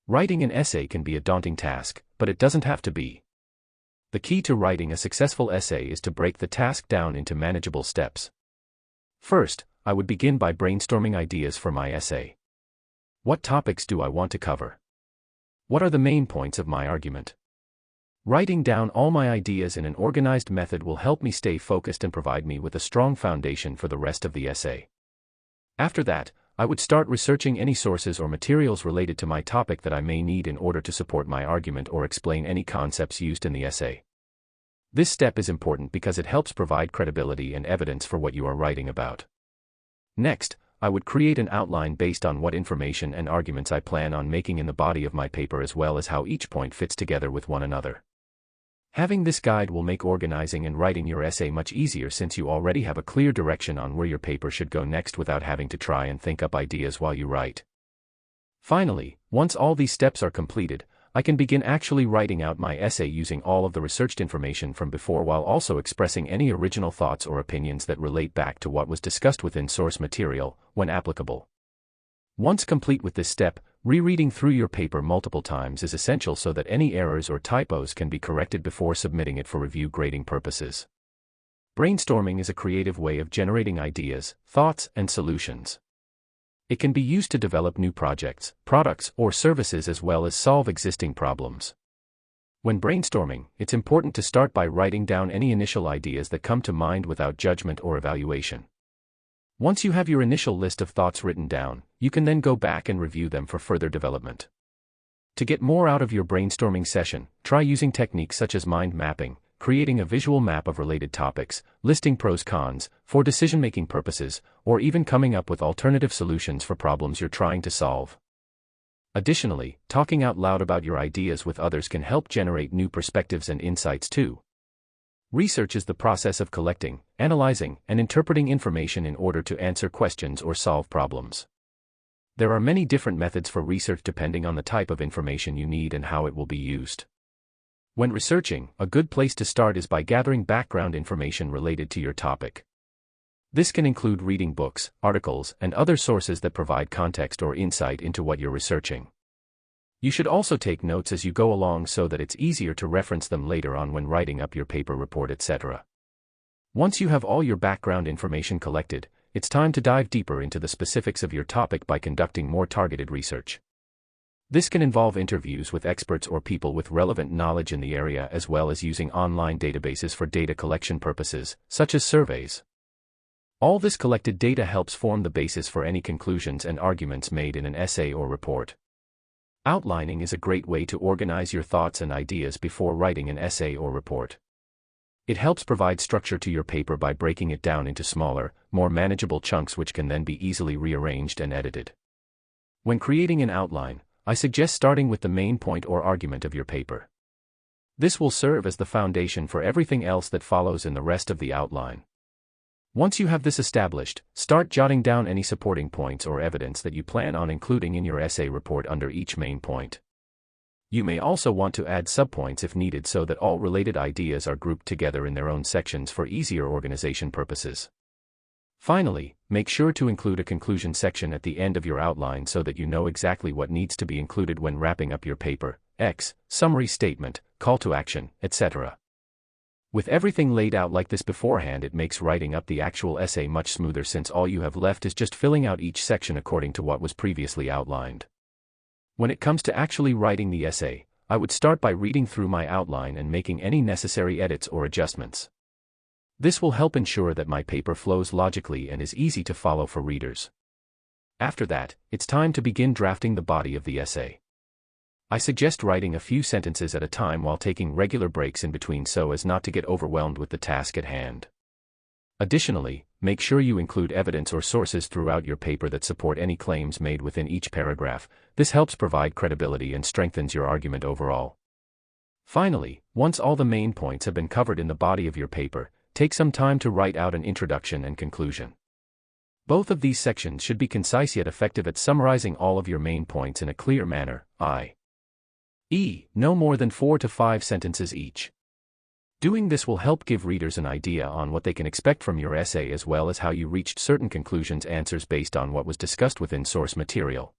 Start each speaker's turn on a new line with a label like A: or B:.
A: Writing an essay can be a daunting task, but it doesn't have to be. The key to writing a successful essay is to break the task down into manageable steps. First, I would begin by brainstorming ideas for my essay. What topics do I want to cover? What are the main points of my argument? Writing down all my ideas in an organized method will help me stay focused and provide me with a strong foundation for the rest of the essay. After that, I would start researching any sources or materials related to my topic that I may need in order to support my argument or explain any concepts used in the essay. This step is important because it helps provide credibility and evidence for what you are writing about. Next, I would create an outline based on what information and arguments I plan on making in the body of my paper as well as how each point fits together with one another. Having this guide will make organizing and writing your essay much easier since you already have a clear direction on where your paper should go next without having to try and think up ideas while you write. Finally, once all these steps are completed, I can begin actually writing out my essay using all of the researched information from before while also expressing any original thoughts or opinions that relate back to what was discussed within source material, when applicable. Once complete with this step, rereading through your paper multiple times is essential so that any errors or typos can be corrected before submitting it for review grading purposes. Brainstorming is a creative way of generating ideas, thoughts, and solutions. It can be used to develop new projects, products, or services as well as solve existing problems. When brainstorming, it's important to start by writing down any initial ideas that come to mind without judgment or evaluation. Once you have your initial list of thoughts written down, you can then go back and review them for further development. To get more out of your brainstorming session, try using techniques such as mind mapping, creating a visual map of related topics, listing pros/cons, for decision-making purposes, or even coming up with alternative solutions for problems you're trying to solve. Additionally, talking out loud about your ideas with others can help generate new perspectives and insights too. Research is the process of collecting, analyzing, and interpreting information in order to answer questions or solve problems. There are many different methods for research depending on the type of information you need and how it will be used. When researching, a good place to start is by gathering background information related to your topic. This can include reading books, articles, and other sources that provide context or insight into what you're researching. You should also take notes as you go along so that it's easier to reference them later on when writing up your paper report, etc. Once you have all your background information collected, it's time to dive deeper into the specifics of your topic by conducting more targeted research. This can involve interviews with experts or people with relevant knowledge in the area as well as using online databases for data collection purposes, such as surveys. All this collected data helps form the basis for any conclusions and arguments made in an essay or report. Outlining is a great way to organize your thoughts and ideas before writing an essay or report. It helps provide structure to your paper by breaking it down into smaller, more manageable chunks which can then be easily rearranged and edited. When creating an outline, I suggest starting with the main point or argument of your paper. This will serve as the foundation for everything else that follows in the rest of the outline. Once you have this established, start jotting down any supporting points or evidence that you plan on including in your essay report under each main point. You may also want to add subpoints if needed so that all related ideas are grouped together in their own sections for easier organization purposes. Finally, make sure to include a conclusion section at the end of your outline so that you know exactly what needs to be included when wrapping up your paper, summary statement, call to action, etc. With everything laid out like this beforehand, it makes writing up the actual essay much smoother since all you have left is just filling out each section according to what was previously outlined. When it comes to actually writing the essay, I would start by reading through my outline and making any necessary edits or adjustments. This will help ensure that my paper flows logically and is easy to follow for readers. After that, it's time to begin drafting the body of the essay. I suggest writing a few sentences at a time while taking regular breaks in between so as not to get overwhelmed with the task at hand. Additionally, make sure you include evidence or sources throughout your paper that support any claims made within each paragraph. This helps provide credibility and strengthens your argument overall. Finally, once all the main points have been covered in the body of your paper, take some time to write out an introduction and conclusion. Both of these sections should be concise yet effective at summarizing all of your main points in a clear manner, i.e., no more than 4 to 5 sentences each. Doing this will help give readers an idea on what they can expect from your essay as well as how you reached certain conclusions answers based on what was discussed within source material.